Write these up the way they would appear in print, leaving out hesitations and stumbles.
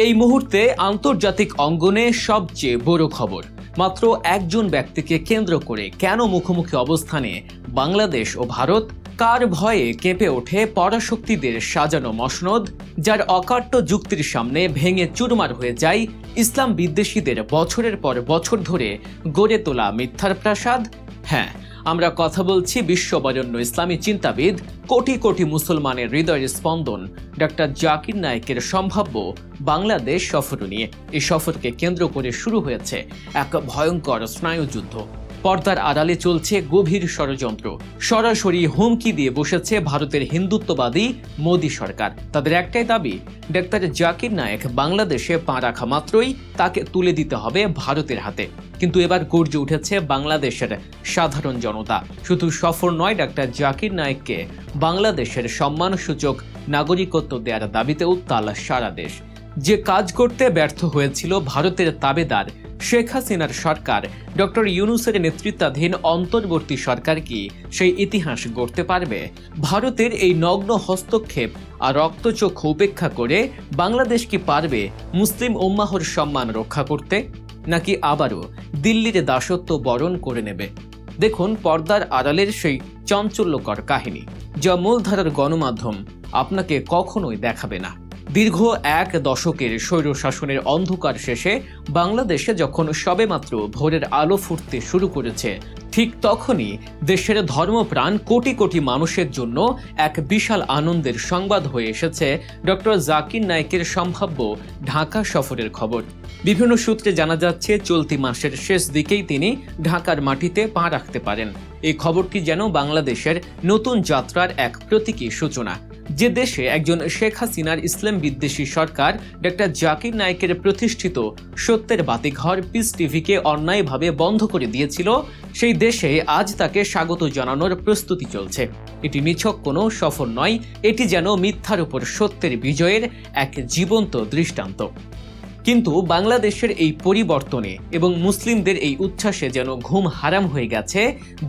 এই মুহূর্তে আন্তর্জাতিক অঙ্গনে সবচেয়ে বড় খবর, মাত্র একজন ব্যক্তিকে কেন্দ্র করে কেন মুখোমুখি অবস্থানে বাংলাদেশ ও ভারত? কার ভয়ে কেঁপে ওঠে পরাশক্তিদের সাজানো মসনদ, যার অকাট্য যুক্তির সামনে ভেঙে চুরমার হয়ে যায় ইসলাম বিদ্বেষীদের বছরের পর বছর ধরে গড়ে তোলা মিথ্যার প্রাসাদ? হ্যাঁ, আমরা কথা বলছি বিশ্ববরেণ্য ইসলামী চিন্তাবিদ, কোটি কোটি মুসলমানের হৃদয়ের স্পন্দন ডক্টর জাকির নায়েকের সম্ভাব্য বাংলাদেশ সফর নিয়ে। এই সফরকে কেন্দ্র করে শুরু হয়েছে এক ভয়ঙ্কর স্নায়ুযুদ্ধ। পর্দার আড়ালে চলছে গভীর ষড়যন্ত্র। সরাসরি হুমকি দিয়ে বসেছে ভারতের হিন্দুত্ববাদী মোদী সরকার। তাদের একটাই দাবি, ডক্টর জাকির নায়েক বাংলাদেশে পা রাখা মাত্রই তাকে তুলে দিতে হবে ভারতের হাতে। কিন্তু এবার গর্জে উঠেছে বাংলাদেশের সাধারণ জনতা। শুধু সফর নয়, ডক্টর জাকির নায়েককে বাংলাদেশের সম্মানসূচক নাগরিকত্ব দেওয়ার দাবিতে উত্তাল সারা দেশ। যে কাজ করতে ব্যর্থ হয়েছিল ভারতের তাবেদার শেখ হাসিনার সরকার, ডক্টর ইউনূসের নেতৃত্বাধীন অন্তর্বর্তী সরকার কি সেই ইতিহাস গড়তে পারবে? ভারতের এই নগ্ন হস্তক্ষেপ আর রক্তচক্ষু উপেক্ষা করে বাংলাদেশ কি পারবে মুসলিম উম্মাহর সম্মান রক্ষা করতে, নাকি আবারও দিল্লির দাসত্ব বরণ করে নেবে? দেখুন পর্দার আড়ালের সেই চাঞ্চল্যকর কাহিনী, যা মূলধারার গণমাধ্যম আপনাকে কখনোই দেখাবে না। দীর্ঘ এক দশকের স্বৈরশাসনের অন্ধকার শেষে বাংলাদেশে যখন সবেমাত্র ভোরের আলো ফুটতে শুরু করেছে, ঠিক তখনই দেশের ধর্মপ্রাণ কোটি কোটি মানুষের জন্য এক বিশাল আনন্দের সংবাদ হয়ে এসেছে ডক্টর জাকির নায়েকের সম্ভাব্য ঢাকা সফরের খবর। বিভিন্ন সূত্রে জানা যাচ্ছে চলতি মাসের শেষ দিকেই তিনি ঢাকার মাটিতে পা রাখতে পারেন। এই খবরটি যেন বাংলাদেশের নতুন যাত্রার এক প্রতীকী সূচনা। যে দেশে একজন শেখ হাসিনার ইসলাম বিদ্বেষী সরকার ডক্টর জাকির নায়েকের প্রতিষ্ঠিত সত্যের বাতিঘর পিস টিভিকে অন্যায়ভাবে বন্ধ করে দিয়েছিল, সেই দেশে আজ তাকে স্বাগত জানানোর প্রস্তুতি চলছে। এটি নিছক কোনো সফর নয়, এটি যেন মিথ্যার উপর সত্যের বিজয়ের এক জীবন্ত দৃষ্টান্ত। কিন্তু বাংলাদেশের এই পরিবর্তনে এবং মুসলিমদের এই উচ্ছ্বাসে যেন ঘুম হারাম হয়ে গেছে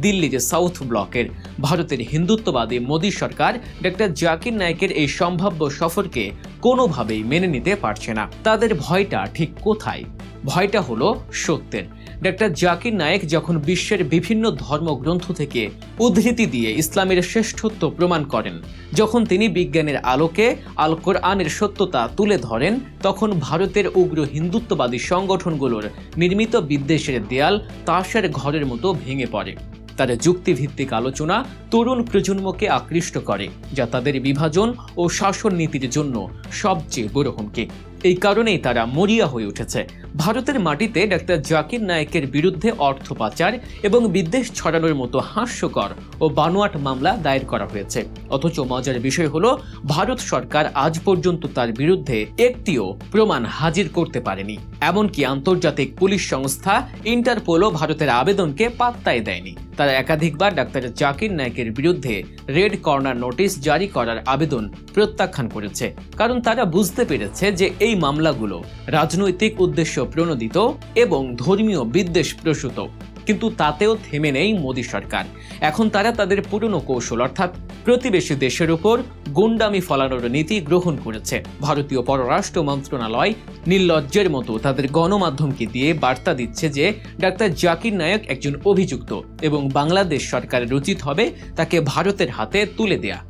দিল্লির সাউথ ব্লকের। ভারতের হিন্দুত্ববাদী মোদী সরকার ডক্টর জাকির নায়েকের এই সম্ভাব্য সফরকে কোনোভাবেই মেনে নিতে পারছে না। তাদের ভয়টা ঠিক কোথায়? ভয়টা হলো সত্যের। ডক্টর জাকির নায়েক যখন বিশ্বের বিভিন্ন ধর্মগ্রন্থ থেকে উদ্ধৃতি দিয়ে ইসলামের শ্রেষ্ঠত্ব প্রমাণ করেন, যখন তিনি বিজ্ঞানের আলোকে আল কোরআনের সত্যতা তুলে ধরেন, তখন ভারতের উগ্র হিন্দুত্ববাদী সংগঠনগুলোর নির্মিত বিদ্বেষের দেয়াল তাসের ঘরের মতো ভেঙে পড়ে। তার যুক্তিভিত্তিক আলোচনা তরুণ প্রজন্মকে আকৃষ্ট করে, যা তাদের বিভাজন ও শাসন নীতির জন্য সবচেয়ে বড় হুমকি। এই কারণেই তারা মরিয়া হয়ে উঠেছে। ভারতের মাটিতে ডক্টর জাকির নায়েকের বিরুদ্ধে অর্থ পাচার এবং বিদ্বেষ ছড়ানোর মতো হাস্যকর ও বানোয়াট মামলা দায়ের করা হয়েছে। অথচ মজার বিষয় হলো, ভারত সরকার আজ পর্যন্ত তার বিরুদ্ধে একটিও প্রমাণ হাজির করতে পারেনি। এমনকি আন্তর্জাতিক পুলিশ সংস্থা ইন্টারপোলও ভারতের আবেদনকে পাত্তাই দেয়নি। তারা একাধিকবার ডক্টর জাকির নায়েকের বিরুদ্ধে রেড কর্নার নোটিশ জারি করার আবেদন প্রত্যাখ্যান করেছে, কারণ তারা বুঝতে পেরেছে যে এই মামলাগুলো রাজনৈতিক উদ্দেশ্য প্রণোদিত এবং ধর্মীয় বিদ্বেষ প্রসূত। কিন্তু তাতেও থেমে নেই মোদী সরকার। এখন তারা তাদের পুরনো কৌশল, অর্থাৎ প্রতিবেশী দেশের উপর গুন্ডামি ফলানোর নীতি গ্রহণ করেছে। ভারতীয় পররাষ্ট্র মন্ত্রণালয় নির্লজ্জের মতো তাদের গণমাধ্যমকে দিয়ে বার্তা দিচ্ছে যে ডক্টর জাকির নায়েক একজন অভিযুক্ত এবং বাংলাদেশ সরকারের উচিত হবে তাকে ভারতের হাতে তুলে দেয়া।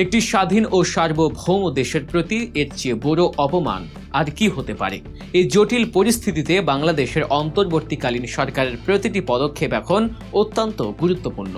একটি স্বাধীন ও সার্বভৌম দেশের প্রতি এর চেয়ে বড় অপমান আর কি হতে পারে? এই জটিল পরিস্থিতিতে বাংলাদেশের অন্তর্বর্তীকালীন সরকারের প্রতিটি পদক্ষেপ এখন অত্যন্ত গুরুত্বপূর্ণ।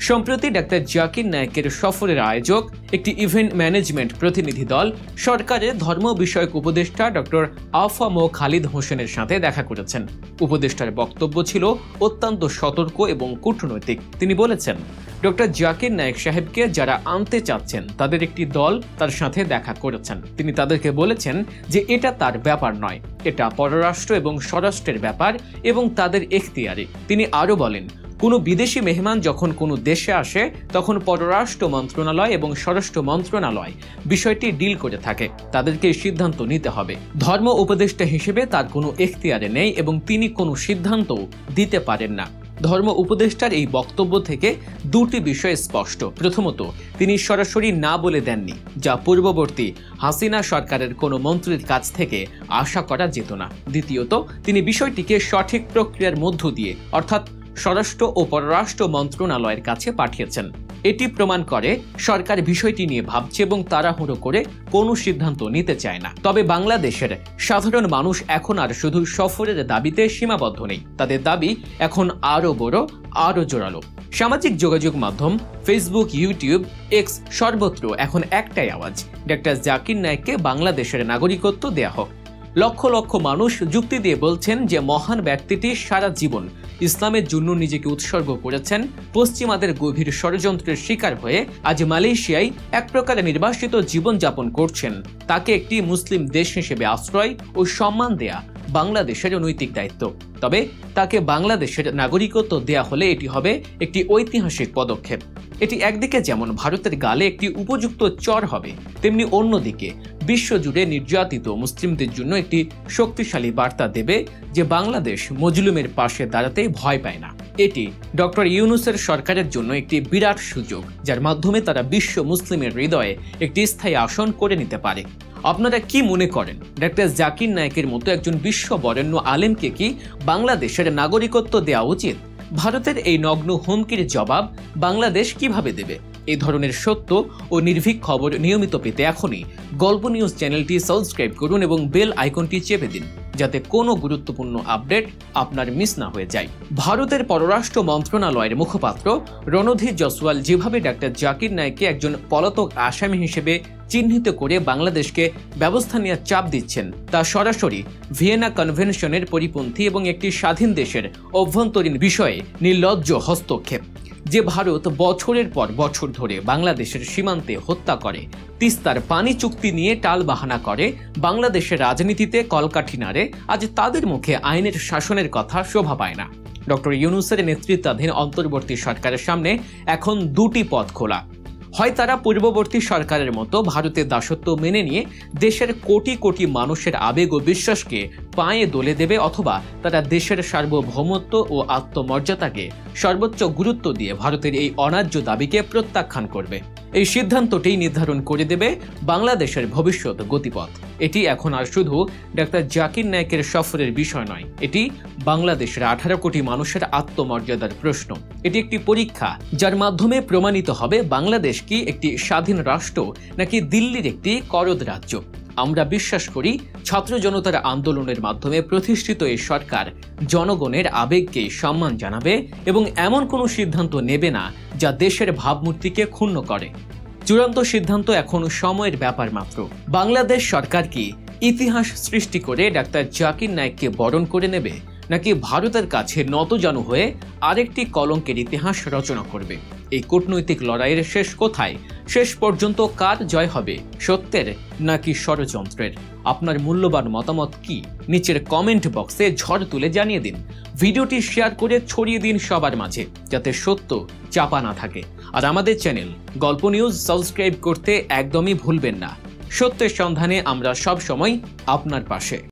সম্প্রতি ডক্টর জাকির নায়েকের সফরের আয়োজক একটি ইভেন্ট ম্যানেজমেন্ট প্রতিনিধি দল সরকারের ধর্ম বিষয়ক উপদেষ্টা ডক্টর আফম খালিদ হোসেনের সাথে দেখা করেছেন। উপদেষ্টার বক্তব্য ছিল অত্যন্ত সতর্ক এবং কূটনৈতিক। তিনি বলেছেন, ডক্টর জাকির নায়েক সাহেবকে যারা আনতে চাচ্ছেন তাদের একটি দল তার সাথে দেখা করেছেন। তিনি তাদেরকে বলেছেন যে এটা তার ব্যাপার নয়, এটা পররাষ্ট্র এবং স্বরাষ্ট্রের ব্যাপার এবং তাদের এখতিয়ারে। তিনি আরও বলেন, কোনো বিদেশি মেহমান যখন কোনো দেশে আসে তখন পররাষ্ট্র মন্ত্রণালয় এবং স্বরাষ্ট্র মন্ত্রণালয় বিষয়টি ডিল করে থাকে, তাদেরকে সিদ্ধান্ত নিতে হবে। ধর্ম উপদেষ্টা হিসেবে তার কোনো এখতিয়ারে নেই এবং তিনি কোনো সিদ্ধান্তও দিতে পারেন না। ধর্ম উপদেষ্টার এই বক্তব্য থেকে দুটি বিষয় স্পষ্ট। প্রথমত, তিনি সরাসরি না বলে দেননি, যা পূর্ববর্তী হাসিনা সরকারের কোনো মন্ত্রীর কাছ থেকে আশা করা যেত না। দ্বিতীয়ত, তিনি বিষয়টিকে সঠিক প্রক্রিয়ার মধ্য দিয়ে অর্থাৎ স্বরাষ্ট্র ও পররাষ্ট্র মন্ত্রণালয়ের কাছে পাঠিয়েছেন। এটি প্রমাণ করে সরকার বিষয়টি নিয়ে ভাবছে এবং তাড়াহুড়ো করে কোনো সিদ্ধান্ত নিতে চায় না। তবে বাংলাদেশের সাধারণ মানুষ এখন আর শুধু সফরের দাবিতে সীমাবদ্ধ নেই, তাদের দাবি এখন আরও বড়, আরও জোরালো। সামাজিক যোগাযোগ মাধ্যম ফেসবুক, ইউটিউব, এক্স সর্বত্র এখন একটাই আওয়াজ, ডক্টর জাকির নায়েককে বাংলাদেশের নাগরিকত্ব দেয়া হোক। লক্ষ লক্ষ মানুষ যুক্তি দিয়ে বলছেন যে মহান ব্যক্তিটি সারা জীবন ইসলামের জন্য নিজেকে উৎসর্গ করেছেন। পশ্চিমাদের গভীর ষড়যন্ত্রের শিকার হয়ে আজ মালয়েশিয়ায় এক প্রকারে নির্বাসিত জীবনযাপন করছেন। তাকে একটি মুসলিম দেশ হিসেবে আশ্রয় ও সম্মান দেয়া বাংলাদেশের নৈতিক দায়িত্ব। তবে তাকে বাংলাদেশের নাগরিকত্ব দেয়া হলে এটি হবে একটি ঐতিহাসিক পদক্ষেপ। এটি একদিকে যেমন ভারতের গালে একটি উপযুক্ত চর হবে, তেমনি অন্যদিকে বিশ্বজুড়ে নির্যাতিত মুসলিমদের জন্য একটি শক্তিশালী বার্তা দেবে যে বাংলাদেশ মজলুমের পাশে দাঁড়াতে ভয় পায় না। এটি ডক্টর ইউনূসের সরকারের জন্য একটি বিরাট সুযোগ, যার মাধ্যমে তারা বিশ্ব মুসলিমের হৃদয়ে একটি স্থায়ী আসন করে নিতে পারে। আপনারা কি মনে করেন, ডক্টর জাকির নায়েকের মতো একজন বিশ্ব বরেণ্য আলেমকে কি বাংলাদেশের নাগরিকত্ব দেওয়া উচিত? ভারতের এই নগ্ন হুমকির জবাব বাংলাদেশ কিভাবে দেবে? এই ধরনের সত্য ও নির্ভীক খবর নিয়মিত পেতে এখনই গল্প নিউজ চ্যানেলটি সাবস্ক্রাইব করুন এবং বেল আইকনটি চেপে দিন, যাতে কোনো গুরুত্বপূর্ণ আপডেট আপনার মিস না হয়ে যায়। ভারতের পররাষ্ট্র মন্ত্রণালয়ের মুখপাত্র রণধীর জসওয়াল যেভাবে ডক্টর জাকির নায়েককে একজন পলাতক আসামি হিসেবে চিহ্নিত করে বাংলাদেশকে ব্যবস্থা নেওয়ার চাপ দিচ্ছেন, তা সরাসরি ভিয়েনা কনভেনশনের পরিপন্থী এবং একটি স্বাধীন দেশের অভ্যন্তরীণ বিষয়ে নির্লজ্জ হস্তক্ষেপ। যে ভারত বছরের পর বছর ধরে বাংলাদেশের সীমান্তে হত্যা করে, তিস্তার পানি চুক্তি নিয়ে টালবাহানা করে, বাংলাদেশের রাজনীতিতে কলকাঠি নাড়ে, আজ তাদের মুখে আইনের শাসনের কথা শোভা পায় না। ডক্টর ইউনূসের নেতৃত্বাধীন অন্তর্বর্তী সরকারের সামনে এখন দুটি পথ খোলা। হয় তারা পূর্ববর্তী সরকারের মতো ভারতের দাসত্ব মেনে নিয়ে দেশের কোটি কোটি মানুষের আবেগ ও বিশ্বাসকে পায়ে দোলে দেবে, অথবা তারা দেশের সার্বভৌমত্ব ও আত্মমর্যাদাকে সর্বোচ্চ গুরুত্ব দিয়ে ভারতের এই অন্যায্য দাবিকে প্রত্যাখ্যান করবে। এই সিদ্ধান্তটি নির্ধারণ করে দেবে বাংলাদেশের ভবিষ্যৎ গতিপথ। এটি এখন আর শুধু ডক্টর জাকির নায়েকের সফরের বিষয় নয়, এটি বাংলাদেশের 18 কোটি মানুষের আত্মমর্যাদার প্রশ্ন। এটি একটি পরীক্ষা, যার মাধ্যমে প্রমাণিত হবে বাংলাদেশ কি একটি স্বাধীন রাষ্ট্র নাকি দিল্লির একটি করদ রাজ্য। আমরা বিশ্বাস করি ছাত্র জনতার আন্দোলনের মাধ্যমে প্রতিষ্ঠিত এই সরকার জনগণের আবেগকে সম্মান জানাবে এবং এমন কোনো সিদ্ধান্ত নেবে না যা দেশের ভাবমূর্তিকে ক্ষুণ্ণ করে। চূড়ান্ত সিদ্ধান্ত এখন সময়ের ব্যাপার মাত্র। বাংলাদেশ সরকার কি ইতিহাস সৃষ্টি করে ডাক্তার জাকির নায়েককে বরণ করে নেবে, নাকি ভারতের কাছে নতজানু হয়ে আরেকটি কলঙ্কের ইতিহাস রচনা করবে? এই কূটনৈতিক লড়াইয়ের শেষ কোথায়? শেষ পর্যন্ত কার জয় হবে, সত্যের নাকি ষড়যন্ত্রের? আপনার মূল্যবান মতামত কি নিচের কমেন্ট বক্সে ঝড় তুলে জানিয়ে দিন। ভিডিওটি শেয়ার করে ছড়িয়ে দিন সবার মাঝে, যাতে সত্য চাপা না থাকে। আর আমাদের চ্যানেল গল্প নিউজ সাবস্ক্রাইব করতে একদমই ভুলবেন না। সত্যের সন্ধানে আমরা সব সময় আপনার পাশে।